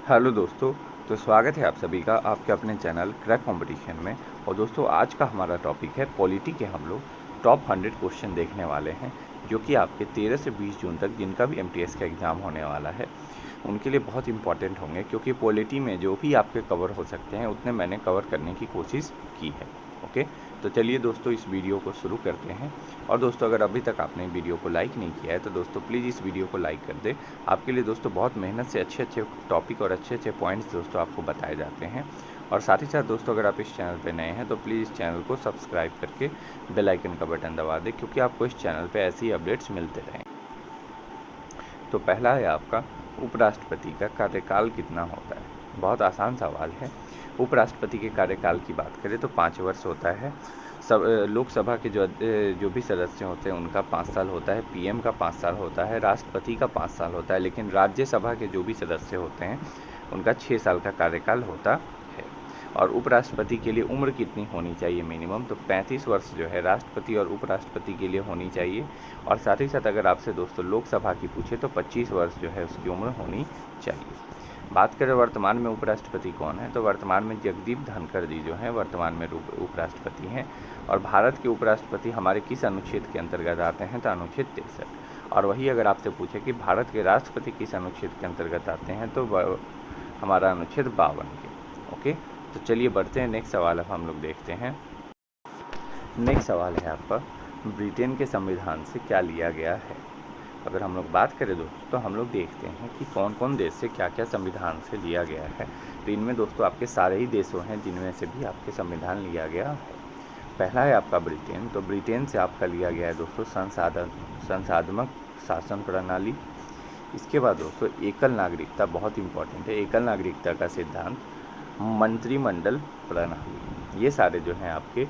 Hello दोस्तों। तो स्वागत है आप सभी का आपके अपने चैनल क्रैक कंपटीशन में। और दोस्तों आज का हमारा टॉपिक है पॉलिटी के। हम लोग टॉप 100 क्वेश्चन देखने वाले हैं जो कि आपके 13 से 20 जून तक जिनका भी एमटीएस का एग्ज़ाम होने वाला है उनके लिए बहुत इंपॉर्टेंट होंगे, क्योंकि पॉलिटी में जो भी आपके कवर हो सकते हैं उतने मैंने कवर करने की कोशिश की है। ओके, तो चलिए दोस्तों इस वीडियो को शुरू करते हैं। और दोस्तों अगर अभी तक आपने वीडियो को लाइक नहीं किया है तो दोस्तों प्लीज़ इस वीडियो को लाइक कर दें। आपके लिए दोस्तों बहुत मेहनत से अच्छे अच्छे टॉपिक और अच्छे अच्छे पॉइंट्स दोस्तों आपको बताए जाते हैं। और साथ ही साथ दोस्तों अगर आप इस चैनल पर नए हैं तो प्लीज़ इस चैनल को सब्सक्राइब करके बेल आइकन का बटन दबा दें, क्योंकि आपको इस चैनल पर ऐसी अपडेट्स मिलते रहें। तो पहला है आपका, उपराष्ट्रपति का कार्यकाल कितना होता है। बहुत आसान सवाल है। उपराष्ट्रपति के कार्यकाल की बात करें तो 5 वर्ष होता है। सब लोकसभा के जो भी सदस्य होते हैं उनका 5 साल होता है। पीएम का 5 साल होता है। राष्ट्रपति का 5 साल होता है। लेकिन राज्यसभा के जो भी सदस्य होते हैं उनका 6 साल का कार्यकाल होता है। और उपराष्ट्रपति के लिए उम्र कितनी होनी चाहिए मिनिमम, तो 35 वर्ष जो है राष्ट्रपति और उपराष्ट्रपति के लिए होनी चाहिए। और साथ ही साथ अगर आपसे दोस्तों लोकसभा की पूछे तो 25 वर्ष जो है उसकी उम्र होनी चाहिए। बात करें वर्तमान में उपराष्ट्रपति कौन है, तो वर्तमान में जगदीप धनखड़ जी जो हैं वर्तमान में उपराष्ट्रपति हैं। और भारत के उपराष्ट्रपति हमारे किस अनुच्छेद के अंतर्गत आते हैं, तो अनुच्छेद 63। और वही अगर आपसे पूछे कि भारत के राष्ट्रपति किस अनुच्छेद के अंतर्गत आते हैं तो हमारा अनुच्छेद 52 के। ओके, तो चलिए बढ़ते हैं। नेक्स्ट सवाल अब हम लोग देखते हैं। नेक्स्ट सवाल है आपका, ब्रिटेन के संविधान से क्या लिया गया है। अगर हम लोग बात करें दोस्तों तो हम लोग देखते हैं कि कौन कौन देश से क्या क्या संविधान से लिया गया है। तो इनमें दोस्तों आपके सारे ही देशों हैं जिनमें से भी आपके संविधान लिया गया है। पहला है आपका ब्रिटेन। तो ब्रिटेन से आपका लिया गया है दोस्तों संसाधनात्मक शासन प्रणाली। इसके बाद दोस्तों एकल नागरिकता, बहुत इंपॉर्टेंट है। एकल नागरिकता का सिद्धांत, मंत्रिमंडल प्रणाली, ये सारे जो हैं आपके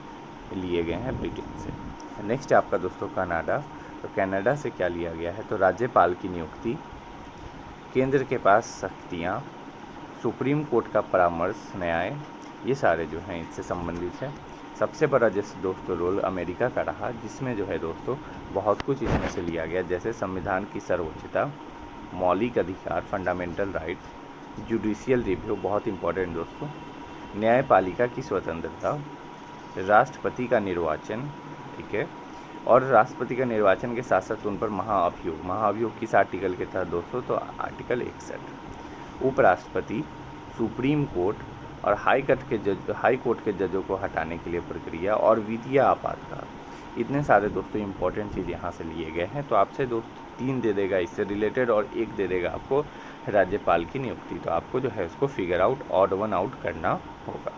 लिए गए हैं ब्रिटेन से। नेक्स्ट है आपका दोस्तों कनाडा। तो कनाडा से क्या लिया गया है, तो राज्यपाल की नियुक्ति, केंद्र के पास शक्तियाँ, सुप्रीम कोर्ट का परामर्श, न्याय, ये सारे जो हैं इससे संबंधित है। सबसे बड़ा जैसे दोस्तों रोल अमेरिका का रहा, जिसमें जो है दोस्तों बहुत कुछ इसमें से लिया गया, जैसे संविधान की सर्वोच्चता, मौलिक अधिकार, फंडामेंटल राइट्स, जुडिशियल रिव्यू, बहुत इंपॉर्टेंट दोस्तों, न्यायपालिका की स्वतंत्रता, राष्ट्रपति का निर्वाचन, ठीक है। और राष्ट्रपति का निर्वाचन के साथ साथ उन पर महाअभियोग किस आर्टिकल के तहत दोस्तों, तो आर्टिकल 61। उपराष्ट्रपति, सुप्रीम कोर्ट और हाई कोर्ट के जजों को हटाने के लिए प्रक्रिया और वित्तीय आपातकाल, इतने सारे दोस्तों इंपॉर्टेंट चीज़ यहाँ से लिए गए हैं। तो आपसे दोस्तों 3 दे देगा इससे रिलेटेड और 1 दे देगा आपको राज्यपाल की नियुक्ति। तो आपको जो है उसको figure out, odd one out करना होगा।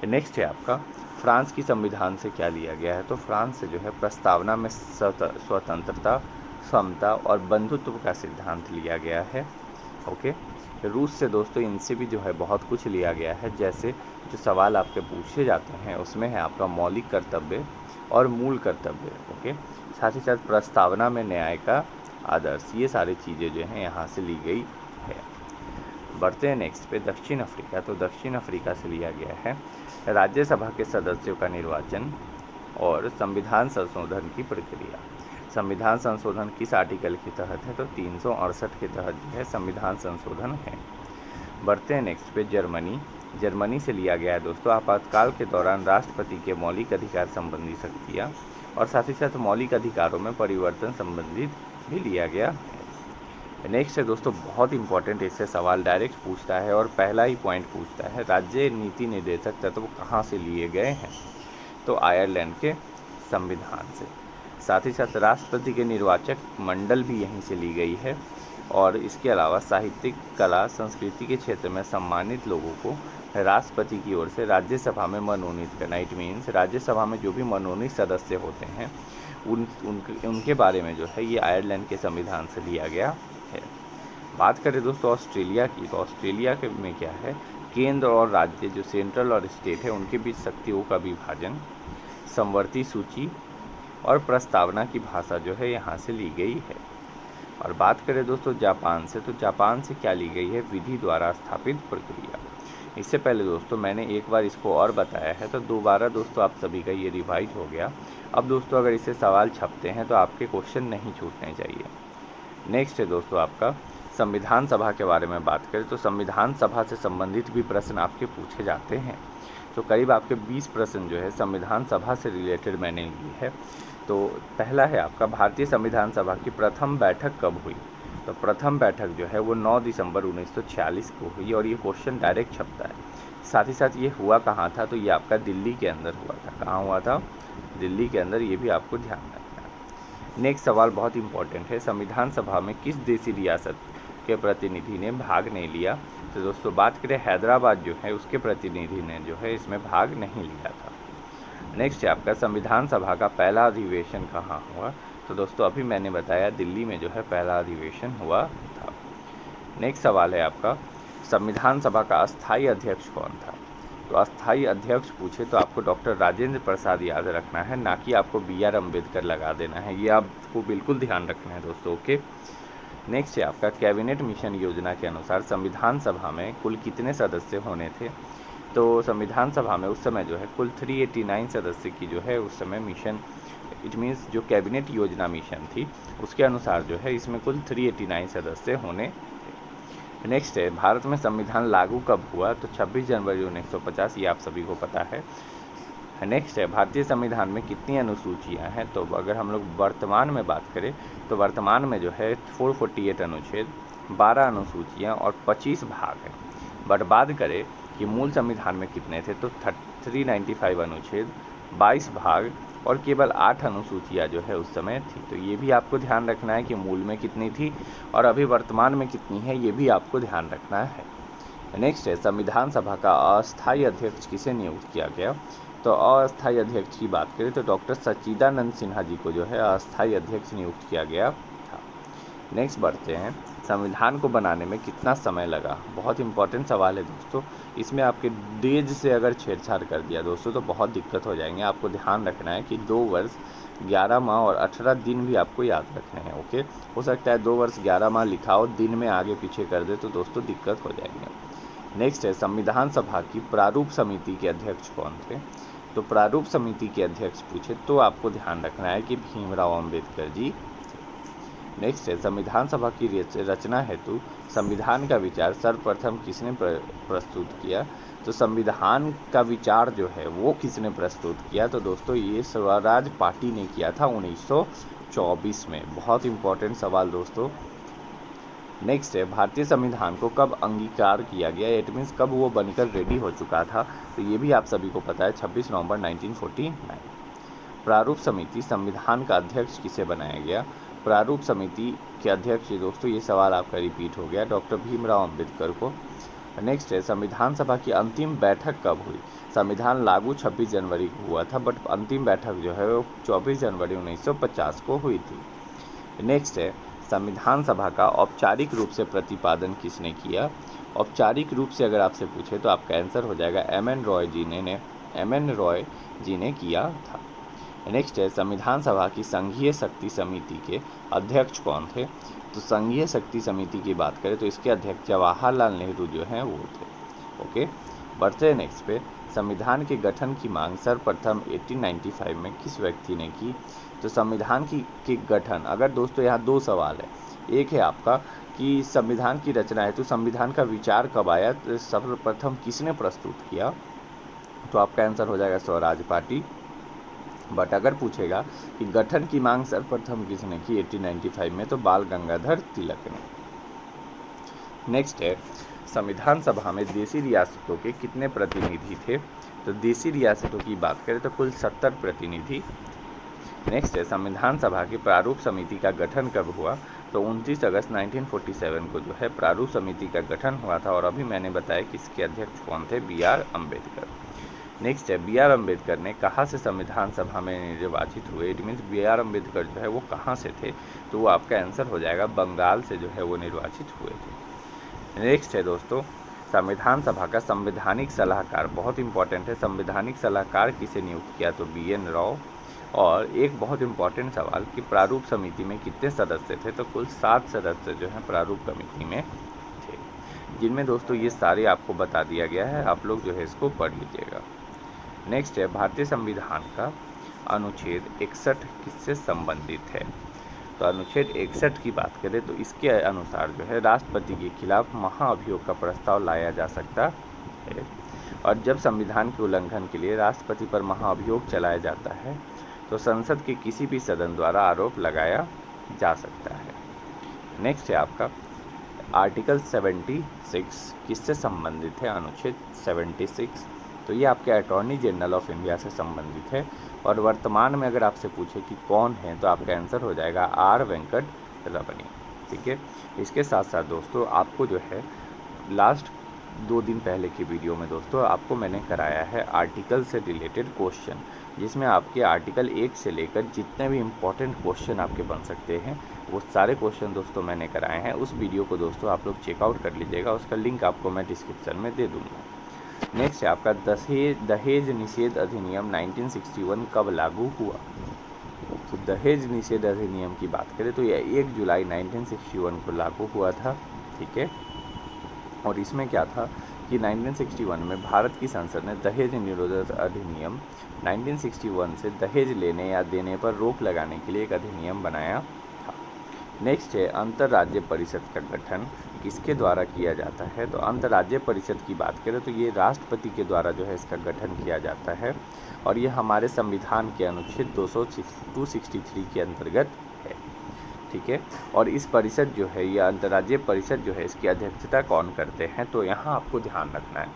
नेक्स्ट है आपका, फ्रांस की संविधान से क्या लिया गया है, तो फ्रांस से जो है प्रस्तावना में स्वतंत्रता, समता और बंधुत्व का सिद्धांत लिया गया है। ओके, रूस से दोस्तों इनसे भी जो है बहुत कुछ लिया गया है। जैसे जो सवाल आपके पूछे जाते हैं उसमें है आपका मौलिक कर्तव्य और मूल कर्तव्य। ओके, साथ ही साथ प्रस्तावना में न्याय का आदर्श, ये सारी चीज़ें जो हैं यहाँ से ली गई है। बढ़ते हैं नेक्स्ट पे, दक्षिण अफ्रीका। तो दक्षिण अफ्रीका से लिया गया है राज्यसभा के सदस्यों का निर्वाचन और संविधान संशोधन की प्रक्रिया। संविधान संशोधन किस आर्टिकल के तहत है, तो 368 के तहत जो है संविधान संशोधन है। बढ़ते हैं नेक्स्ट पे, जर्मनी। जर्मनी से लिया गया है दोस्तों आपातकाल के दौरान राष्ट्रपति के मौलिक अधिकार संबंधी शक्तियाँ और साथ ही साथ मौलिक अधिकारों में परिवर्तन संबंधित भी लिया गया है। नेक्स्ट है दोस्तों बहुत इंपॉर्टेंट, इससे सवाल डायरेक्ट पूछता है और पहला ही पॉइंट पूछता है, राज्य नीति निर्देशक तत्व कहाँ से लिए गए हैं, तो आयरलैंड के संविधान से। साथ ही साथ राष्ट्रपति के निर्वाचक मंडल भी यहीं से ली गई है। और इसके अलावा साहित्यिक, कला, संस्कृति के क्षेत्र में सम्मानित लोगों को राष्ट्रपति की ओर से राज्यसभा में मनोनीत करना। इट मीन्स राज्यसभा में जो भी मनोनीत सदस्य होते हैं उनके बारे में जो है ये आयरलैंड के संविधान से लिया गया है। बात करें दोस्तों ऑस्ट्रेलिया की, तो ऑस्ट्रेलिया के में क्या है, केंद्र और राज्य जो सेंट्रल और स्टेट है उनके बीच शक्तियों का विभाजन, समवर्ती सूची और प्रस्तावना की भाषा जो है यहाँ से ली गई है। और बात करें दोस्तों जापान से, तो जापान से क्या ली गई है, विधि द्वारा स्थापित प्रक्रिया। इससे पहले दोस्तों मैंने एक बार इसको और बताया है, तो दोबारा दोस्तों आप सभी का ये रिवाइज हो गया। अब दोस्तों अगर इससे सवाल छपते हैं तो आपके क्वेश्चन नहीं छूटने चाहिए। नेक्स्ट है दोस्तों आपका संविधान सभा के बारे में बात करें तो संविधान सभा से संबंधित भी प्रश्न आपके पूछे जाते हैं। तो करीब आपके 20 प्रश्न जो है संविधान सभा से रिलेटेड मैंने लिए है। तो पहला है आपका, भारतीय संविधान सभा की प्रथम बैठक कब हुई? तो प्रथम बैठक जो है वो 9 दिसंबर 1946 को हुई और ये क्वेश्चन डायरेक्ट छपता है। साथ ही साथ ये हुआ कहाँ था? तो ये आपका दिल्ली के अंदर हुआ था। कहाँ हुआ था? दिल्ली के अंदर। ये भी आपको ध्यान रखना है। नेक्स्ट सवाल बहुत इंपॉर्टेंट है, संविधान सभा में किस देशी रियासत के प्रतिनिधि ने भाग नहीं लिया? तो दोस्तों बात करें हैदराबाद जो है उसके प्रतिनिधि ने जो है इसमें भाग नहीं लिया था। नेक्स्ट है आपका, संविधान सभा का पहला अधिवेशन कहाँ हुआ? तो दोस्तों अभी मैंने बताया दिल्ली में जो है पहला अधिवेशन हुआ था। नेक्स्ट सवाल है आपका, संविधान सभा का अस्थायी अध्यक्ष कौन था? तो अस्थायी अध्यक्ष पूछे तो आपको डॉक्टर राजेंद्र प्रसाद याद रखना है, ना कि आपको BR अम्बेडकर लगा देना है। ये आपको बिल्कुल ध्यान रखना है दोस्तों, ओके। नेक्स्ट है आपका, कैबिनेट मिशन योजना के अनुसार संविधान सभा में कुल कितने सदस्य होने थे? तो संविधान सभा में उस समय जो है कुल 389 सदस्य की जो है उस समय मिशन, इट मीन्स जो कैबिनेट योजना मिशन थी उसके अनुसार जो है इसमें कुल 389 सदस्य होने थे। नेक्स्ट है, भारत में संविधान लागू कब हुआ? तो 26 जनवरी 1950, ये आप सभी को पता है। नेक्स्ट है, भारतीय संविधान में कितनी अनुसूचियां हैं? तो अगर हम लोग वर्तमान में बात करें तो वर्तमान में जो है 448 अनुच्छेद, 12 अनुसूचियां और 25 भाग हैं। बट बात करें कि मूल संविधान में कितने थे? तो 395 अनुच्छेद, 22 भाग और केवल 8 अनुसूचियां जो है उस समय थी। तो ये भी आपको ध्यान रखना है कि मूल में कितनी थी और अभी वर्तमान में कितनी है, ये भी आपको ध्यान रखना है। नेक्स्ट है, संविधान सभा का अस्थायी अध्यक्ष किसे नियुक्त किया गया? तो अस्थायी अध्यक्ष की बात करें तो डॉक्टर सच्चिदानंद सिन्हा जी को जो है अस्थायी अध्यक्ष नियुक्त किया गया था। नेक्स्ट बढ़ते हैं, संविधान को बनाने में कितना समय लगा? बहुत इंपॉर्टेंट सवाल है दोस्तों। इसमें आपके डेज से अगर छेड़छाड़ कर दिया दोस्तों तो बहुत दिक्कत हो जाएंगे। आपको ध्यान रखना है कि 2 वर्ष 11 माह और 18 दिन भी आपको याद रखने हैं, ओके। हो सकता है 2 वर्ष 11 माह लिखा हो, दिन में आगे पीछे कर दे तो दोस्तों दिक्कत हो जाएंगे। नेक्स्ट है, संविधान सभा की प्रारूप समिति के अध्यक्ष कौन थे? तो प्रारूप समिति के अध्यक्ष पूछे तो आपको ध्यान रखना है कि भीमराव अंबेडकर जी। नेक्स्ट है, संविधान सभा की रचना हेतु संविधान का विचार सर्वप्रथम किसने प्रस्तुत किया? तो संविधान का विचार जो है वो किसने प्रस्तुत किया? तो दोस्तों ये स्वराज पार्टी ने किया था 1924 में। बहुत इंपॉर्टेंट सवाल दोस्तों। नेक्स्ट है, भारतीय संविधान को कब अंगीकार किया गया? इट मीन्स कब वो बनकर रेडी हो चुका था? तो ये भी आप सभी को पता है, 26 नवंबर 1949। प्रारूप समिति संविधान का अध्यक्ष किसे बनाया गया? प्रारूप समिति के अध्यक्ष दोस्तों, ये सवाल आपका रिपीट हो गया, डॉक्टर भीमराव अंबेडकर को। नेक्स्ट है, संविधान सभा की अंतिम बैठक कब हुई? संविधान लागू 26 जनवरी को हुआ था, बट अंतिम बैठक जो है वो 24 जनवरी 1950 को हुई थी। नेक्स्ट है, संविधान सभा का औपचारिक रूप से प्रतिपादन किसने किया? औपचारिक रूप से अगर आपसे पूछे तो आपका आंसर हो जाएगा एम.एन. रॉय जी ने किया था। नेक्स्ट है, संविधान सभा की संघीय शक्ति समिति के अध्यक्ष कौन थे? तो संघीय शक्ति समिति की बात करें तो इसके अध्यक्ष जवाहरलाल नेहरू जो हैं वो थे, ओके। बढ़ते हैं नेक्स्ट पे, संविधान के गठन की मांग सर्वप्रथम 1895 में किस व्यक्ति ने की? तो संविधान के गठन, अगर दोस्तों यहाँ 2 सवाल है, एक है आपका कि संविधान की रचना है तो संविधान का विचार कब आया, तो सर्वप्रथम किसने प्रस्तुत किया? तो आपका आंसर हो जाएगा स्वराज पार्टी। बट अगर पूछेगा कि गठन की मांग सर्वप्रथम किसने की 1895 में, तो बाल गंगाधर तिलक ने। नेक्स्ट है, संविधान सभा में देशी रियासतों के कितने प्रतिनिधि थे? तो देशी रियासतों की बात करें तो कुल 70 प्रतिनिधि। नेक्स्ट है, संविधान सभा की प्रारूप समिति का गठन कब हुआ? तो 29 अगस्त 1947 को जो है प्रारूप समिति का गठन हुआ था और अभी मैंने बताया कि इसके अध्यक्ष कौन थे? BR अम्बेडकर। नेक्स्ट है, BR अम्बेडकर ने कहाँ से संविधान सभा में निर्वाचित हुए? इट मीन्स BR अम्बेडकर जो है वो कहाँ से थे? तो वो आपका आंसर हो जाएगा बंगाल से जो है वो निर्वाचित हुए थे। नेक्स्ट है दोस्तों, संविधान सभा का संवैधानिक सलाहकार, बहुत इंपॉर्टेंट है, संवैधानिक सलाहकार किसे नियुक्त किया? तो BN राव। और एक बहुत इंपॉर्टेंट सवाल कि प्रारूप समिति में कितने सदस्य थे? तो कुल 7 सदस्य जो हैं प्रारूप समिति में थे, जिनमें दोस्तों ये सारे आपको बता दिया गया है, आप लोग जो है इसको पढ़ लीजिएगा। नेक्स्ट है, भारतीय संविधान का अनुच्छेद 61 किससे संबंधित है? तो अनुच्छेद 61 की बात करें तो इसके अनुसार जो है राष्ट्रपति के खिलाफ महाअभियोग का प्रस्ताव लाया जा सकता है। और जब संविधान के उल्लंघन के लिए राष्ट्रपति पर महाअभियोग चलाया जाता है तो संसद के किसी भी सदन द्वारा आरोप लगाया जा सकता है। नेक्स्ट है आपका आर्टिकल 76 किससे संबंधित है? अनुच्छेद 76 तो ये आपके अटॉर्नी जनरल ऑफ इंडिया से संबंधित है। और वर्तमान में अगर आपसे पूछे कि कौन है तो आपका आंसर हो जाएगा आर वेंकट रमनी। ठीक है, इसके साथ साथ दोस्तों आपको जो है लास्ट 2 दिन पहले की वीडियो में दोस्तों आपको मैंने कराया है आर्टिकल से रिलेटेड क्वेश्चन, जिसमें आपके आर्टिकल 1 से लेकर जितने भी इम्पोर्टेंट क्वेश्चन आपके बन सकते हैं वो सारे क्वेश्चन दोस्तों मैंने कराए हैं। उस वीडियो को दोस्तों आप लोग चेकआउट कर लीजिएगा, उसका लिंक आपको मैं डिस्क्रिप्शन में दे दूँगा। नेक्स्ट है आपका दहेज निषेध अधिनियम 1961 कब लागू हुआ? तो दहेज निषेध अधिनियम की बात करें तो यह 1 जुलाई 1961 को लागू हुआ था। ठीक है, और इसमें क्या था कि 1961 में भारत की संसद ने दहेज निरोधक अधिनियम 1961 से दहेज लेने या देने पर रोक लगाने के लिए एक अधिनियम बनाया था। नेक्स्ट है अंतर्राज्य परिषद का गठन किसके द्वारा किया जाता है? तो अंतर्राज्य परिषद की बात करें तो ये राष्ट्रपति के द्वारा जो है इसका गठन किया जाता है और ये हमारे संविधान के अनुच्छेद 263 के अंतर्गत है। ठीक है, और इस परिषद जो है ये अंतर्राज्यीय परिषद जो है इसकी अध्यक्षता कौन करते हैं? तो यहाँ आपको ध्यान रखना है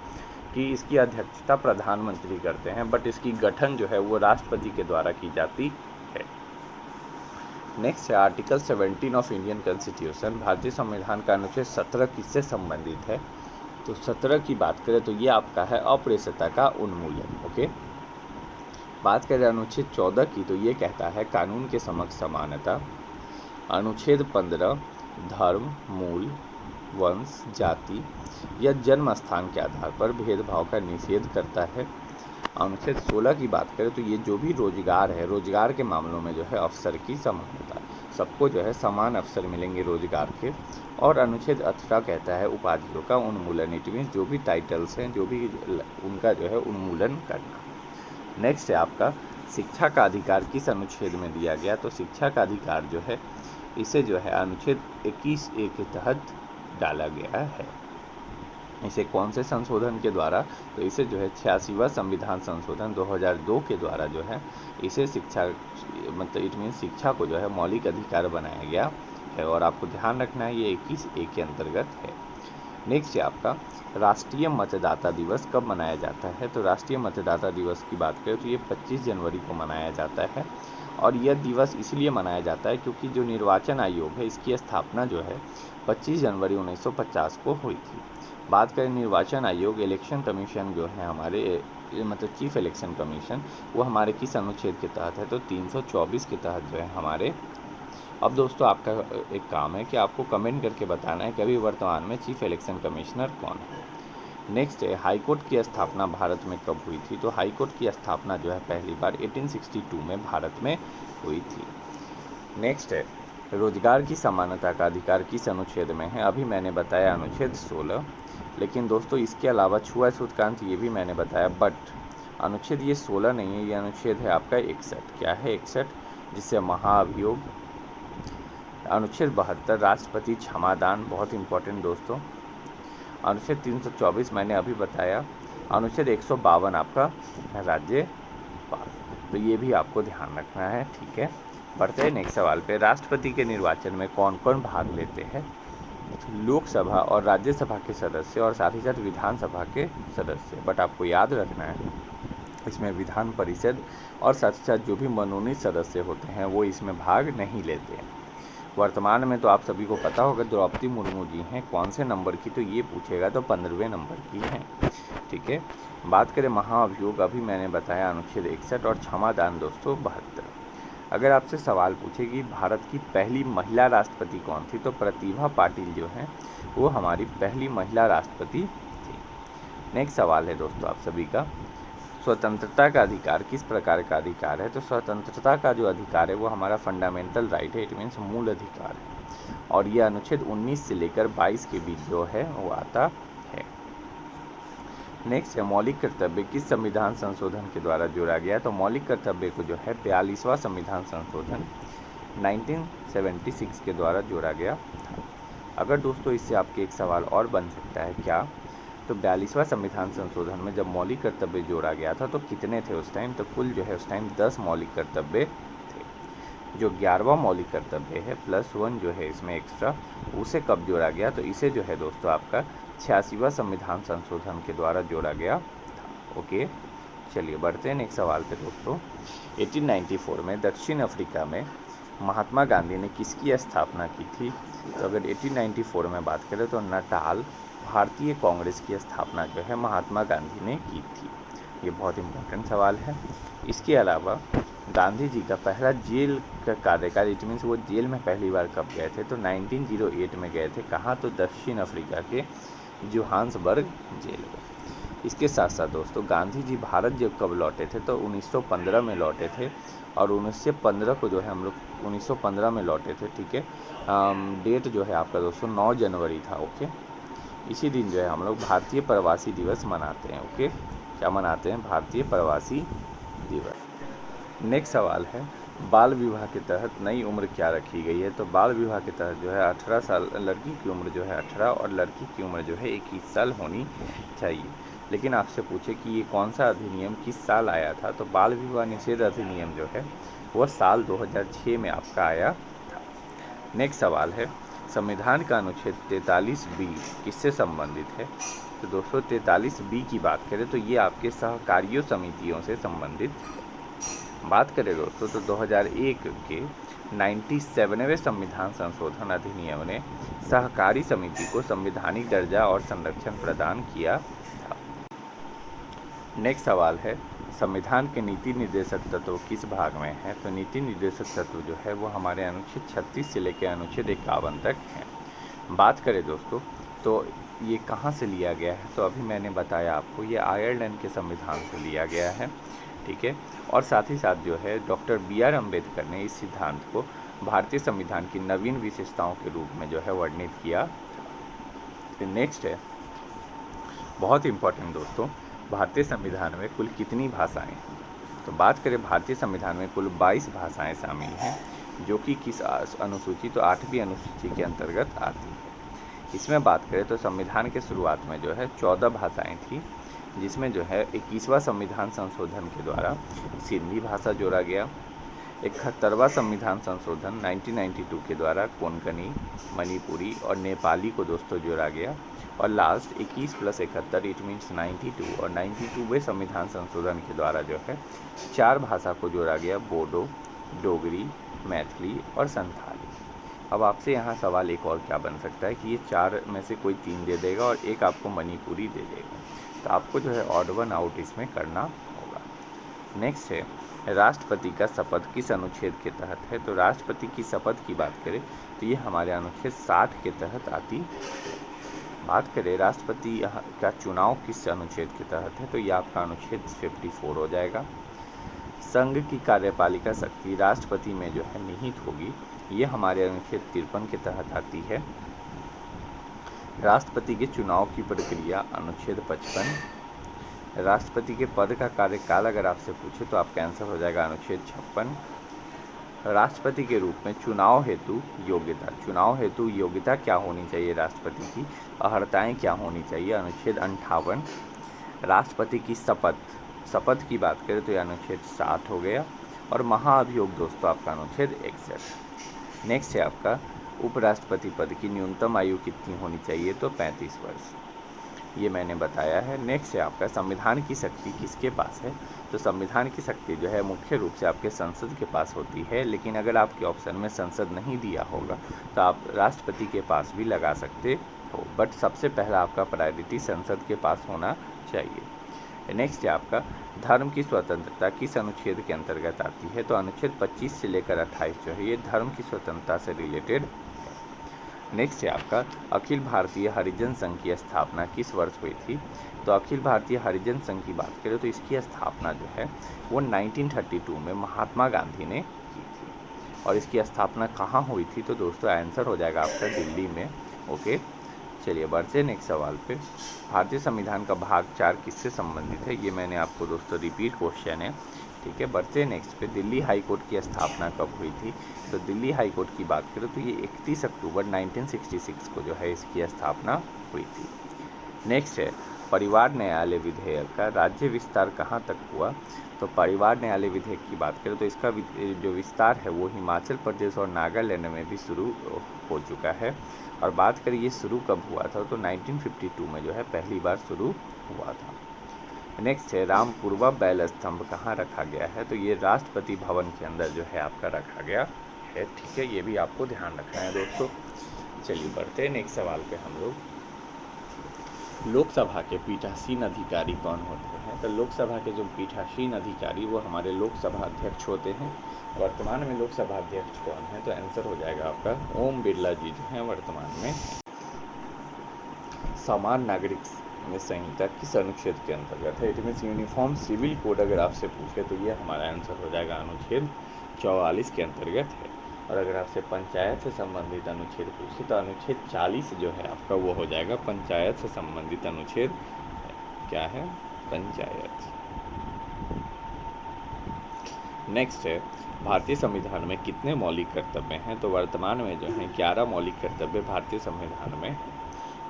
कि इसकी अध्यक्षता प्रधानमंत्री करते हैं, बट इसकी गठन जो है वो राष्ट्रपति के द्वारा की जाती है। नेक्स्ट है आर्टिकल 17 ऑफ इंडियन कॉन्स्टिट्यूशन, भारतीय संविधान का अनुच्छेद 17 किससे संबंधित है? तो 17 की बात करें तो ये आपका है अप्रेषता का उन्मूलन। ओके, बात करें अनुच्छेद 14 की तो ये कहता है कानून के समक्ष समानता। अनुच्छेद 15 धर्म, मूल, वंश, जाति या जन्म स्थान के आधार पर भेदभाव का निषेध करता है। अनुच्छेद 16 की बात करें तो ये जो भी रोजगार है, रोजगार के मामलों में जो है अवसर की समानता, सबको जो है समान अवसर मिलेंगे रोजगार के। और अनुच्छेद 18 कहता है उपाधियों का उन्मूलन, इट मीन्स जो भी टाइटल्स हैं जो भी उनका जो है उन्मूलन करना। नेक्स्ट है आपका शिक्षा का अधिकार किस अनुच्छेद में दिया गया? तो शिक्षा का अधिकार जो है इसे जो है अनुच्छेद 21A के तहत डाला गया है। इसे कौन से संशोधन के द्वारा? तो इसे जो है 86वां संविधान संशोधन 2002 के द्वारा जो है इसे शिक्षा मतलब इट मीन्स शिक्षा को जो है मौलिक अधिकार बनाया गया है और आपको ध्यान रखना है ये 21A के अंतर्गत है। नेक्स्ट है आपका राष्ट्रीय मतदाता दिवस कब मनाया जाता है? तो राष्ट्रीय मतदाता दिवस की बात करें तो ये 25 जनवरी को मनाया जाता है और यह दिवस इसलिए मनाया जाता है क्योंकि जो निर्वाचन आयोग है इसकी स्थापना जो है 25 जनवरी 1950 को हुई थी। बात करें निर्वाचन आयोग, इलेक्शन कमीशन जो है हमारे मतलब चीफ इलेक्शन कमीशन, वो हमारे किस अनुच्छेद के तहत है? तो 324 के तहत जो है हमारे। अब दोस्तों आपका एक काम है कि आपको कमेंट करके बताना है कि अभी वर्तमान में चीफ इलेक्शन कमिश्नर कौन है। नेक्स्ट है हाईकोर्ट की स्थापना भारत में कब हुई थी? तो हाईकोर्ट की स्थापना जो है पहली बार 1862 में भारत में हुई थी। नेक्स्ट है रोजगार की समानता का अधिकार किस अनुच्छेद में है? अभी मैंने बताया अनुच्छेद 16, लेकिन दोस्तों इसके अलावा छुआछूत कांत ये भी मैंने बताया, बट अनुच्छेद ये 16 नहीं है, ये अनुच्छेद है आपका 61। क्या है 61? जिससे महाअभियोग। अनुच्छेद 72 राष्ट्रपति क्षमादान, बहुत इंपॉर्टेंट दोस्तों। अनुच्छेद 324 मैंने अभी बताया। अनुच्छेद 152 आपका राज्यपाल, तो ये भी आपको ध्यान रखना है। ठीक है, बढ़ते हैं नेक्स्ट सवाल पे। राष्ट्रपति के निर्वाचन में कौन कौन भाग लेते हैं? लोकसभा और राज्यसभा के सदस्य और साथ ही साथ विधानसभा के सदस्य, बट आपको याद रखना है इसमें विधान परिषद और साथ ही साथ जो भी मनोनीत सदस्य होते हैं वो इसमें भाग नहीं लेते हैं। वर्तमान में तो आप सभी को पता होगा द्रौपदी मुर्मू जी हैं, कौन से नंबर की? तो ये पूछेगा तो 15वें नंबर की हैं। ठीक है, बात करें महाअभियोग, अभी मैंने बताया अनुच्छेद 61 और क्षमादान दोस्तों 72। अगर आपसे सवाल पूछे कि भारत की पहली महिला राष्ट्रपति कौन थी? तो प्रतिभा पाटिल जो हैं वो हमारी पहली महिला राष्ट्रपति थी। नेक्स्ट सवाल है दोस्तों आप सभी का, स्वतंत्रता का अधिकार किस प्रकार का अधिकार है? तो स्वतंत्रता का जो अधिकार है वो हमारा फंडामेंटल राइट है, इट मीन्स मूल अधिकार है और ये अनुच्छेद 19 से लेकर 22 के बीच जो है वो आता है। नेक्स्ट है मौलिक कर्तव्य किस संविधान संशोधन के द्वारा जोड़ा गया? तो मौलिक कर्तव्य को जो है 42वां संविधान संशोधन 1976 के द्वारा जोड़ा गया था। अगर दोस्तों इससे आपके एक सवाल और बन सकता है क्या, तो 42वां संविधान संशोधन में जब मौलिक कर्तव्य जोड़ा गया था तो कितने थे उस टाइम, तो कुल जो है उस टाइम 10 मौलिक कर्तव्य थे। जो 11वां मौलिक कर्तव्य है +1 जो है इसमें एक्स्ट्रा, उसे कब जोड़ा गया, तो इसे जो है दोस्तों आपका 86वां संविधान संशोधन के द्वारा जोड़ा गया था। ओके, चलिए बढ़ते हैं नेक्स्ट सवाल पे दोस्तों। 1894 में दक्षिण अफ्रीका में महात्मा गांधी ने किसकी स्थापना की थी, तो अगर 1894 में बात करें तो नटाल भारतीय कांग्रेस की स्थापना जो है महात्मा गांधी ने की थी। ये बहुत इम्पोर्टेंट सवाल है। इसके अलावा गांधी जी का पहला जेल का कार्यकाल, इट मीन्स वो जेल में पहली बार कब गए थे, तो 1908 में गए थे। कहाँ, तो दक्षिण अफ्रीका के जोहान्सबर्ग जेल में। इसके साथ साथ दोस्तों गांधी जी भारत जब कब लौटे थे, तो 1915 में लौटे थे, और 1915 को जो है हम लोग 1915 में लौटे थे, ठीक है। डेट जो है आपका दोस्तों 9 जनवरी था। ओके, इसी दिन जो है हम लोग भारतीय प्रवासी दिवस मनाते हैं। ओके, क्या मनाते हैं, भारतीय प्रवासी दिवस। नेक्स्ट सवाल है, बाल विवाह के तहत नई उम्र क्या रखी गई है, तो बाल विवाह के तहत जो है 18 साल, लड़की की उम्र जो है 18 और लड़की की उम्र जो है 21 साल होनी चाहिए। लेकिन आपसे पूछे कि ये कौन सा अधिनियम किस साल आया था, तो बाल विवाह निषेध अधिनियम जो है वह साल 2006 में आपका आया था। नेक्स्ट सवाल है, संविधान का अनुच्छेद 43B किससे संबंधित है, तो दोस्तों 43B की बात करें तो ये आपके सहकारियों समितियों से संबंधित। बात करें दोस्तों तो 2001 के 97वें संविधान संशोधन अधिनियम ने सहकारी समिति को संवैधानिक दर्जा और संरक्षण प्रदान किया था। नेक्स्ट सवाल है, संविधान के नीति निर्देशक तत्व किस भाग में है, तो नीति निर्देशक तत्व जो है वो हमारे अनुच्छेद 36 से लेकर अनुच्छेद 51 तक हैं। बात करें दोस्तों तो ये कहाँ से लिया गया है, तो अभी मैंने बताया आपको, ये आयरलैंड के संविधान से लिया गया है, ठीक है। और साथ ही साथ जो है डॉक्टर BR अम्बेडकर ने इस सिद्धांत को भारतीय संविधान की नवीन विशेषताओं के रूप में जो है वर्णित किया। नेक्स्ट है, बहुत इम्पोर्टेंट दोस्तों, भारतीय संविधान में कुल कितनी भाषाएं हैं, तो बात करें भारतीय संविधान में कुल 22 भाषाएं शामिल हैं, जो कि किस अनुसूची, तो 8वीं अनुसूची के अंतर्गत आती है। इसमें बात करें तो संविधान के शुरुआत में जो है 14 भाषाएं थी, जिसमें जो है 21वां संविधान संशोधन के द्वारा सिंधी भाषा जोड़ा गया। 71वां संविधान संशोधन 1992 के द्वारा कोंकणी, मणिपुरी और नेपाली को दोस्तों जोड़ा गया। और लास्ट 21 + 71 इट मीन्स 92, और 92वें संविधान संशोधन के द्वारा जो है 4 भाषा को जोड़ा गया, बोडो, डोगरी, मैथिली और संथाली। अब आपसे यहाँ सवाल एक और क्या बन सकता है कि ये 4 में से कोई 3 दे देगा और एक आपको मणिपुरी दे देगा, तो आपको जो है ऑड वन आउट इसमें करना होगा। नेक्स्ट है, राष्ट्रपति का शपथ किस अनुच्छेद के तहत है, तो राष्ट्रपति की शपथ की बात करें तो ये हमारे अनुच्छेद 60 के तहत आती है। बात करें राष्ट्रपति का चुनाव किस अनुच्छेद के तहत है, तो ये आपका अनुच्छेद 54 हो जाएगा। संघ की कार्यपालिका शक्ति राष्ट्रपति में जो है निहित होगी, ये हमारे अनुच्छेद 53 के तहत आती है। राष्ट्रपति के चुनाव की प्रक्रिया अनुच्छेद 55। राष्ट्रपति के पद का कार्यकाल अगर आपसे पूछे तो आपका आंसर हो जाएगा अनुच्छेद 56। राष्ट्रपति के रूप में चुनाव हेतु योग्यता, चुनाव हेतु योग्यता क्या होनी चाहिए राष्ट्रपति की, अर्हताएँ क्या होनी चाहिए, अनुच्छेद 58। राष्ट्रपति की शपथ, शपथ की बात करें तो यह अनुच्छेद 60 हो गया। और महाअभियोग दोस्तों आपका अनुच्छेद 61। नेक्स्ट है आपका, उपराष्ट्रपति पद की न्यूनतम आयु कितनी होनी चाहिए, तो 35 वर्ष, ये मैंने बताया है। नेक्स्ट है आपका, संविधान की शक्ति किसके पास है, तो संविधान की शक्ति जो है मुख्य रूप से आपके संसद के पास होती है, लेकिन अगर आपके ऑप्शन में संसद नहीं दिया होगा तो आप राष्ट्रपति के पास भी लगा सकते हो, बट सबसे पहला आपका प्रायोरिटी संसद के पास होना चाहिए। नेक्स्ट है आपका, धर्म की स्वतंत्रता किस अनुच्छेद के अंतर्गत आती है, तो अनुच्छेद 25 से लेकर 28 जो है ये धर्म की स्वतंत्रता से रिलेटेड है। नेक्स्ट है आपका, अखिल भारतीय हरिजन संघ की स्थापना किस वर्ष हुई थी, तो अखिल भारतीय हरिजन संघ की बात करें तो इसकी स्थापना जो है वो 1932 में महात्मा गांधी ने की थी। और इसकी स्थापना कहाँ हुई थी, तो दोस्तों आंसर हो जाएगा आपका दिल्ली में। ओके, चलिए बढ़ते हैं नेक्स्ट सवाल पे। भारतीय संविधान का भाग 4 किससे संबंधित है, ये मैंने आपको दोस्तों रिपीट क्वेश्चन है, ठीक है। बढ़ते नेक्स्ट पे, दिल्ली हाई कोर्ट की स्थापना कब हुई थी? तो दिल्ली हाई कोर्ट की बात करें तो ये 31 अक्टूबर 1966 को जो है इसकी स्थापना हुई थी। नेक्स्ट है, परिवार न्यायालय विधेयक का राज्य विस्तार कहाँ तक हुआ? तो परिवार न्यायालय विधेयक की बात करें तो इसका जो विस्तार है वो हिमाचल प्रदेश और नागालैंड में भी शुरू हो चुका है। और बात करें ये शुरू कब हुआ था, तो 1952 में जो है पहली बार शुरू हुआ था। नेक्स्ट है, रामपुरवा बैल स्तंभ कहाँ रखा गया है? तो ये राष्ट्रपति भवन के अंदर जो है आपका रखा गया है, ठीक है। ये भी आपको ध्यान रखना है दोस्तों। चलिए बढ़ते हैं नेक्स्ट सवाल पे हम लोग। लोकसभा के पीठासीन अधिकारी कौन होते हैं? तो लोकसभा के जो पीठासीन अधिकारी वो हमारे लोकसभा अध्यक्ष होते हैं। वर्तमान में लोकसभा अध्यक्ष कौन है? तो आंसर हो जाएगा आपका ओम बिरला जी जो हैं वर्तमान में। समान नागरिक संहिता किस अनुच्छेद के अंतर्गत है? It means uniform civil code अगर आपसे पूछे तो ये हमारा आंसर हो जाएगा अनुच्छेद 44 के अंतर्गत है। और अगर आपसे पंचायत से संबंधित अनुच्छेद पूछे तो अनुच्छेद 40 जो है आपका वो हो जाएगा पंचायत से संबंधित अनुच्छेद। क्या है? पंचायत। नेक्स्ट है, भारतीय संविधान में कितने मौलिक कर्तव्य हैं? तो वर्तमान में जो है 11 मौलिक कर्तव्य भारतीय संविधान में।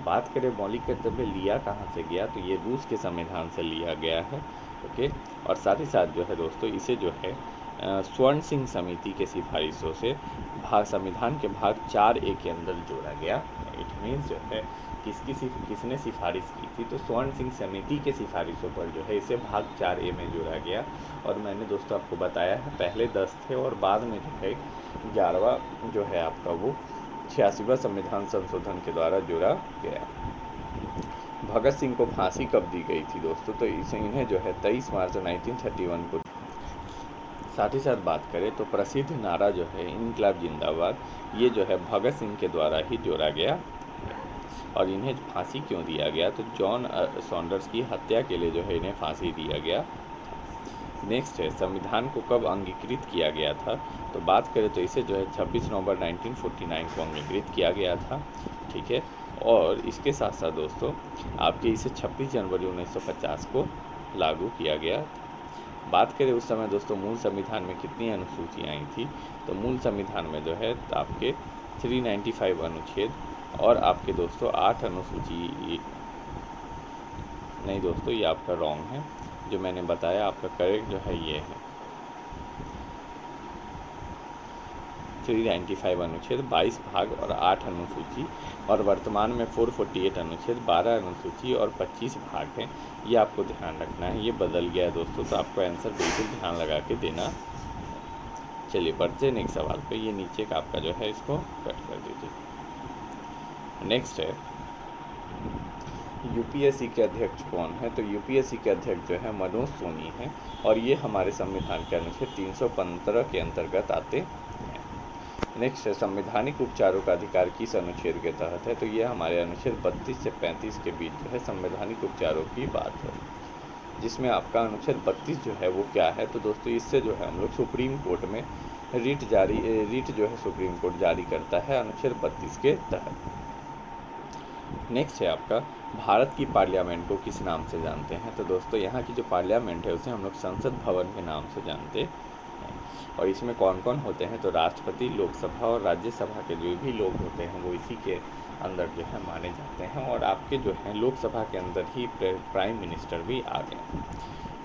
बात करें मौलिक कर्तव्य लिया कहाँ से गया, तो ये रूस के संविधान से लिया गया है, ओके। और साथ ही साथ जो है दोस्तों इसे जो है स्वर्ण सिंह समिति के सिफारिशों से संविधान के भाग 4A के अंदर जोड़ा गया। इट मीन्स जो है किसने सिफारिश की थी? तो स्वर्ण सिंह समिति के सिफारिशों पर जो है इसे भाग 4A में जोड़ा गया। और मैंने दोस्तों आपको बताया है पहले 10 थे और बाद में जो है 11वां जो है आपका वो 86वां संविधान संशोधन के द्वारा जोड़ा गया। भगत सिंह को फांसी कब दी गई थी दोस्तों? तो इन्हें जो है 23 मार्च 1931 को। साथ ही साथ बात करें तो प्रसिद्ध नारा जो है इनकलाब जिंदाबाद, ये जो है भगत सिंह के द्वारा ही जोड़ा गया। और इन्हें फांसी क्यों दिया गया? तो जॉन सॉन्डर्स की हत्या के लिए जो है इन्हें फांसी दिया गया। नेक्स्ट है, संविधान को कब अंगीकृत किया गया था? तो बात करें तो इसे जो है 26 नवंबर 1949 को अंगीकृत किया गया था, ठीक है। और इसके साथ साथ दोस्तों आपके इसे 26 जनवरी 1950 को लागू किया गया। बात करें उस समय दोस्तों मूल संविधान में कितनी अनुसूचियाँ आई थी? तो मूल संविधान में जो है आपके 395 अनुच्छेद और आपके दोस्तों 8 अनुसूची। नहीं दोस्तों ये आपका रॉन्ग है, जो मैंने बताया आपका करेक्ट जो है ये है 395 अनुच्छेद, 22 भाग और 8 अनुसूची। और वर्तमान में 448 अनुच्छेद, 12 अनुसूची और 25 भाग हैं। ये आपको ध्यान रखना है, ये बदल गया है दोस्तों, तो आपको आंसर बिल्कुल ध्यान लगा के देना। चलिए बढ़ते नेक्स्ट सवाल पे। ये नीचे का आपका जो है इसको कट कर दीजिए। नेक्स्ट है, यूपीएससी के अध्यक्ष कौन है? तो यूपीएससी के अध्यक्ष जो है मनोज सोनी हैं और ये हमारे संविधान के अनुच्छेद 315 के अंतर्गत आते हैं। नेक्स्ट है, संवैधानिक उपचारों का अधिकार किस अनुच्छेद के तहत है? तो ये हमारे अनुच्छेद 32 से 35 के बीच जो है संवैधानिक उपचारों की बात है, जिसमें आपका अनुच्छेद 32 जो है वो क्या है? तो दोस्तों इससे जो है हम लोग सुप्रीम कोर्ट में रिट जो है सुप्रीम कोर्ट जारी करता है अनुच्छेद 32 के तहत। नेक्स्ट है आपका, भारत की पार्लियामेंट को किस नाम से जानते हैं? तो दोस्तों यहाँ की जो पार्लियामेंट है उसे हम लोग संसद भवन के नाम से जानते हैं। और इसमें कौन कौन होते हैं? तो राष्ट्रपति, लोकसभा और राज्यसभा के जो भी लोग होते हैं वो इसी के अंदर जो है माने जाते हैं। और आपके जो है लोकसभा के अंदर ही प्राइम मिनिस्टर भी आ गए।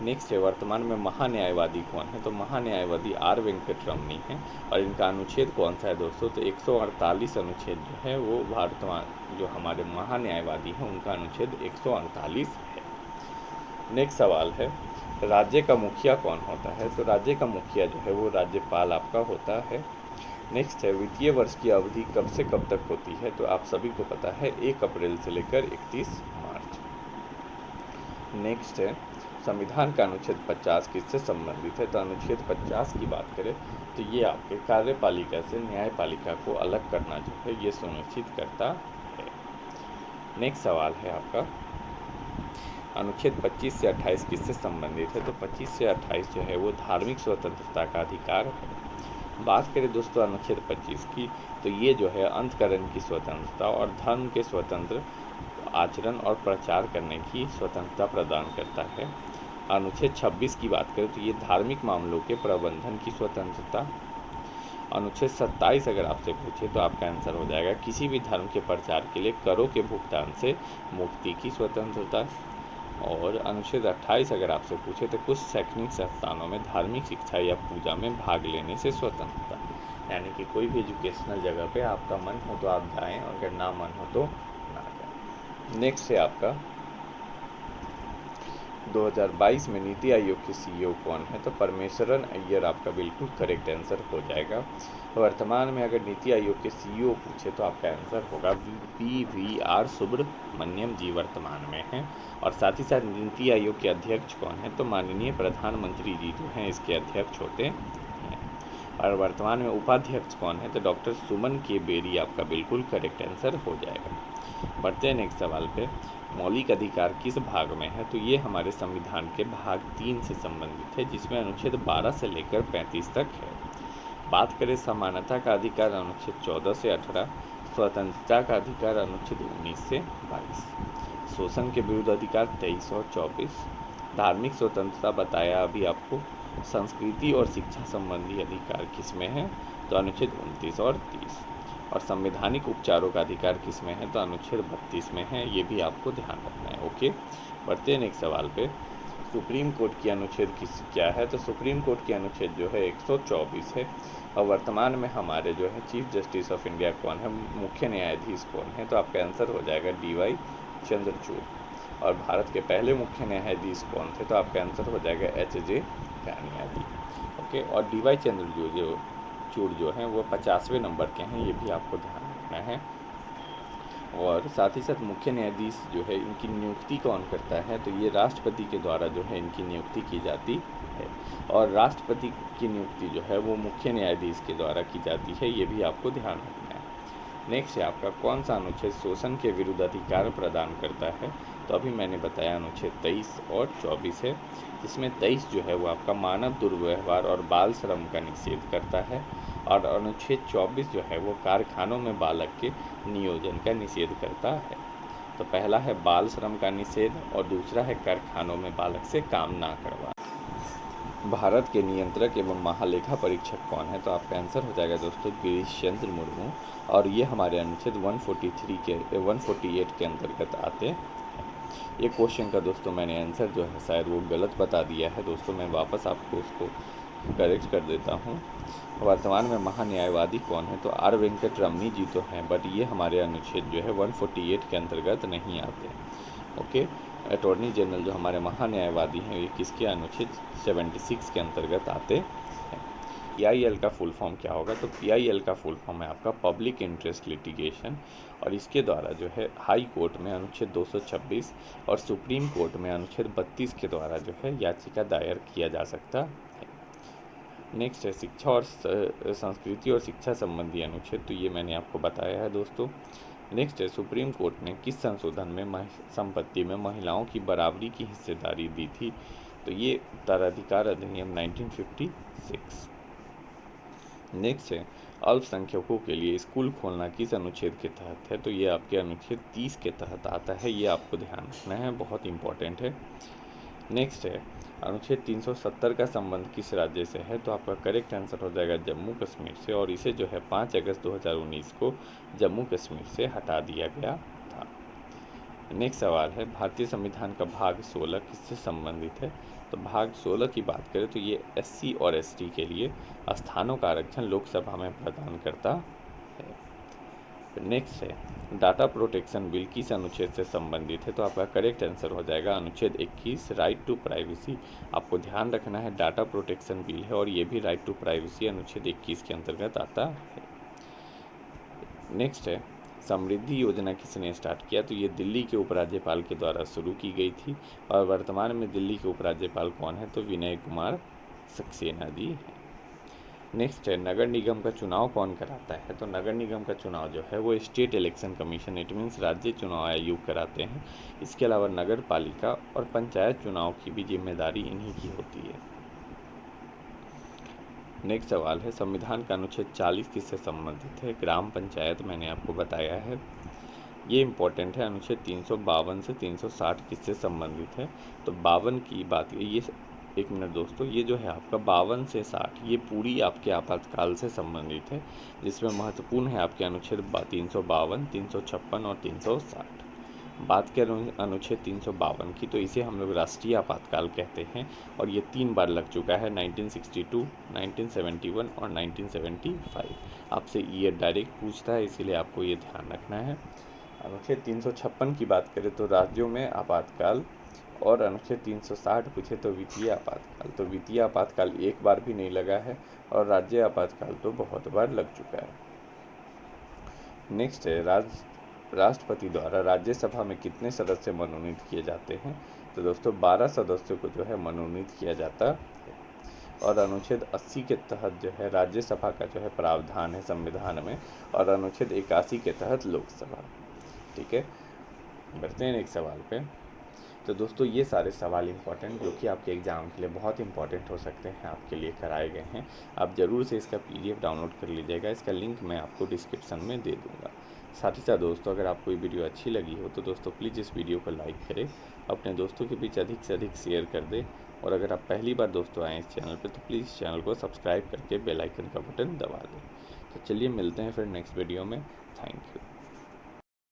नेक्स्ट है, वर्तमान में महान्यायवादी कौन है? तो महान्यायवादी आर वेंकटरमनी हैं। और इनका अनुच्छेद कौन सा है दोस्तों? तो 148 अनुच्छेद जो है वो वर्तमान जो हमारे महान्यायवादी हैं उनका अनुच्छेद 148 है। नेक्स्ट सवाल है, राज्य का मुखिया कौन होता है? तो राज्य का मुखिया जो है वो राज्यपाल आपका होता है। नेक्स्ट है, वित्तीय वर्ष की अवधि कब से कब तक होती है? तो आप सभी को पता है 1 अप्रैल से लेकर 31 मार्च। नेक्स्ट है, संविधान का अनुच्छेद 50 किससे संबंधित है? तो अनुच्छेद 50 की बात करें तो ये आपके कार्यपालिका से न्यायपालिका को अलग करना जो है ये सुनिश्चित करता है। नेक्स्ट सवाल है आपका, अनुच्छेद 25 से 28 किससे संबंधित है? तो 25 से 28 जो है वो धार्मिक स्वतंत्रता का अधिकार है। बात करें दोस्तों अनुच्छेद 25 की तो ये जो है अंतकरण की स्वतंत्रता और धर्म के स्वतंत्र आचरण और प्रचार करने की स्वतंत्रता प्रदान करता है। अनुच्छेद 26 की बात करें तो ये धार्मिक मामलों के प्रबंधन की स्वतंत्रता। अनुच्छेद 27 अगर आपसे पूछे तो आपका आंसर हो जाएगा किसी भी धर्म के प्रचार के लिए करों के भुगतान से मुक्ति की स्वतंत्रता। और अनुच्छेद 28 अगर आपसे पूछे तो कुछ शैक्षणिक संस्थानों में धार्मिक शिक्षा या पूजा में भाग लेने से स्वतंत्रता, यानी कि कोई भी एजुकेशनल जगह पे आपका मन हो तो आप जाएं और अगर ना मन हो तो ना जाएं। नेक्स्ट है आपका 2022 में नीति आयोग के सीईओ कौन है? तो परमेश्वरन अय्यर आपका बिल्कुल करेक्ट आंसर हो जाएगा। वर्तमान में अगर नीति आयोग के सीईओ पूछे तो आपका आंसर होगा PVR सुब्रमण्यम जी वर्तमान में हैं। और साथ ही साथ नीति आयोग के अध्यक्ष कौन है? तो माननीय प्रधानमंत्री जी जो हैं इसके अध्यक्ष होते हैं। और वर्तमान में उपाध्यक्ष कौन है? तो डॉक्टर सुमन के बेरी आपका बिल्कुल करेक्ट आंसर हो जाएगा। बढ़ते हैं नेक्स्ट सवाल पे। मौलिक अधिकार किस भाग में है? तो ये हमारे संविधान के भाग 3 से संबंधित है, जिसमें अनुच्छेद 12 से लेकर 35 तक है। बात करें समानता का अधिकार अनुच्छेद 14 से 18, स्वतंत्रता का अधिकार अनुच्छेद 19 से 22, शोषण के विरुद्ध अधिकार 23 और 24, धार्मिक स्वतंत्रता बताया अभी आपको, संस्कृति और शिक्षा संबंधी अधिकार किस में है? तो अनुच्छेद 29 और 30, और संवैधानिक उपचारों का अधिकार किस में है? तो अनुच्छेद 32 में है। ये भी आपको ध्यान रखना है। ओके, बढ़ते हैं नेक्स्ट सवाल पे। सुप्रीम कोर्ट की अनुच्छेद क्या है? तो सुप्रीम कोर्ट की अनुच्छेद जो है 124 है। और वर्तमान में हमारे जो है चीफ जस्टिस ऑफ इंडिया कौन है, मुख्य न्यायाधीश कौन है? तो आपका आंसर हो जाएगा DY चंद्रचूड़। और भारत के पहले मुख्य न्यायाधीश कौन थे? तो आपका आंसर हो जाएगा HJ कानियादी। ओके, और DY चंद्रचूड़ जो हैं वो 50वें नंबर के हैं, ये भी आपको ध्यान रखना है। और साथ ही साथ मुख्य न्यायाधीश जो है इनकी नियुक्ति कौन करता है? तो ये राष्ट्रपति के द्वारा जो है इनकी नियुक्ति की जाती है। और राष्ट्रपति की नियुक्ति जो है वो मुख्य न्यायाधीश के द्वारा की जाती है, ये भी आपको ध्यान रखना है। नेक्स्ट है आपका कौन सा अनुच्छेद शोषण के विरुद्ध अधिकार प्रदान करता है? तो अभी मैंने बताया अनुच्छेद 23 और 24 है, जिसमें 23 जो है वो आपका मानव दुर्व्यवहार और बाल श्रम का निषेध करता है। और अनुच्छेद 24 जो है वो कारखानों में बालक के नियोजन का निषेध करता है। तो पहला है बाल श्रम का निषेध और दूसरा है कारखानों में बालक से काम ना करवा। भारत के नियंत्रक एवं महालेखा परीक्षक कौन है? तो आपका आंसर हो जाएगा दोस्तों गिरीश चंद्र मुर्मू। और ये हमारे अनुच्छेद 148 के अंतर्गत आते हैं। ये क्वेश्चन का दोस्तों मैंने आंसर जो है शायद वो गलत बता दिया है दोस्तों, मैं वापस आपको उसको करेक्ट कर देता हूँ। वर्तमान में महान्यायवादी कौन है? तो R वेंकट रमनी जी तो हैं, बट ये हमारे अनुच्छेद जो है 148 के अंतर्गत नहीं आते। ओके, अटॉर्नी जनरल जो हमारे महान्यायवादी हैं ये किसके अनुच्छेद 76 के अंतर्गत आते हैं। PIL का फुल फॉर्म क्या होगा? तो PIL का फुल फॉर्म है आपका पब्लिक इंटरेस्ट लिटिगेशन। और इसके द्वारा जो है हाई कोर्ट में अनुच्छेद 226 और सुप्रीम कोर्ट में अनुच्छेद 32 के द्वारा जो है याचिका दायर किया जा सकता है। नेक्स्ट है शिक्षा और संस्कृति और शिक्षा संबंधी अनुच्छेद, तो ये मैंने आपको बताया है दोस्तों। नेक्स्ट है सुप्रीम कोर्ट ने किस संशोधन में संपत्ति में महिलाओं की बराबरी की हिस्सेदारी दी थी? तो ये उत्तराधिकार अधिनियम 1956। नेक्स्ट है अल्पसंख्यकों के लिए स्कूल खोलना किस अनुच्छेद के तहत है? तो ये आपके अनुच्छेद 30 के तहत आता है, ये आपको ध्यान रखना है, बहुत इंपॉर्टेंट है। नेक्स्ट है अनुच्छेद 370 का संबंध किस राज्य से है? तो आपका करेक्ट आंसर हो जाएगा जम्मू कश्मीर से। और इसे जो है 5 अगस्त 2019 को जम्मू कश्मीर से हटा दिया गया था। नेक्स्ट सवाल है भारतीय संविधान का भाग 16 किससे संबंधित है? तो भाग 16 की बात करें तो ये SC और ST के लिए स्थानों का आरक्षण लोकसभा में प्रदान करता है। नेक्स्ट है डाटा प्रोटेक्शन बिल किस अनुच्छेद से संबंधित है? तो आपका करेक्ट आंसर हो जाएगा अनुच्छेद 21 राइट टू प्राइवेसी। आपको ध्यान रखना है डाटा प्रोटेक्शन बिल है और ये भी राइट टू प्राइवेसी अनुच्छेद 21 के अंतर्गत आता है। नेक्स्ट है समृद्धि योजना किसने स्टार्ट किया? तो ये दिल्ली के उपराज्यपाल के द्वारा शुरू की गई थी। और वर्तमान में दिल्ली के उपराज्यपाल कौन है? तो विनय कुमार सक्सेना जी हैं। नेक्स्ट है नगर निगम का चुनाव कौन कराता है? तो नगर निगम का चुनाव जो है वो state election commission, it means राज्य चुनाव आयोग कराते हैं। इसके अलावा नगर पालिका और पंचायत चुनाव की भी जिम्मेदारी इन्हीं की होती है। नेक्स्ट सवाल है संविधान का अनुच्छेद 40 किससे संबंधित है? ग्राम पंचायत मैंने आपको बताया है। ये इम्पोर्टेंट है। अनुच्छेद 352 से 360 किससे संबंधित है? तो 52 की बात, ये एक मिनट दोस्तों, ये जो है आपका 52 से 60 ये पूरी आपके आपातकाल से संबंधित है, जिसमें महत्वपूर्ण है आपके अनुच्छेद 352, 356 और 360। बात करें अनुच्छेद 352 की, तो इसे हम लोग राष्ट्रीय आपातकाल कहते हैं और ये 3 बार लग चुका है, 1962, 1971 और 1975। आपसे ये डायरेक्ट पूछता है, इसीलिए आपको ये ध्यान रखना है। अनुच्छेद 356 की बात करें तो राज्यों में आपातकाल, और अनुच्छेद 360 पूछे तो वित्तीय आपातकाल। तो वित्तीय आपातकाल एक बार भी नहीं लगा है और राज्य आपातकाल तो बहुत बार लग चुका है। नेक्स्ट है राष्ट्रपति द्वारा राज्यसभा में कितने सदस्य मनोनीत किए जाते हैं? तो दोस्तों 12 सदस्यों को जो है मनोनीत किया जाता है। और अनुच्छेद 80 के तहत जो है राज्यसभा का जो है प्रावधान है संविधान में, और अनुच्छेद 81 के तहत लोकसभा। ठीक है, बढ़ते हैं एक सवाल पे। तो दोस्तों ये सारे सवाल इंपॉर्टेंट जो कि आपके एग्ज़ाम के लिए बहुत इंपॉर्टेंट हो सकते हैं, आपके लिए कराए गए हैं। आप ज़रूर से इसका PDF डाउनलोड कर लीजिएगा, इसका लिंक मैं आपको डिस्क्रिप्शन में दे दूँगा। साथ ही साथ दोस्तों, अगर आपको ये वीडियो अच्छी लगी हो तो दोस्तों प्लीज़ इस वीडियो को लाइक करें, अपने दोस्तों के बीच अधिक से अधिक शेयर कर दें, और अगर आप पहली बार दोस्तों आएँ इस चैनल पर तो प्लीज़ चैनल को सब्सक्राइब करके बेल आइकन का बटन दबा दें। तो चलिए मिलते हैं फिर नेक्स्ट वीडियो में। Thank you.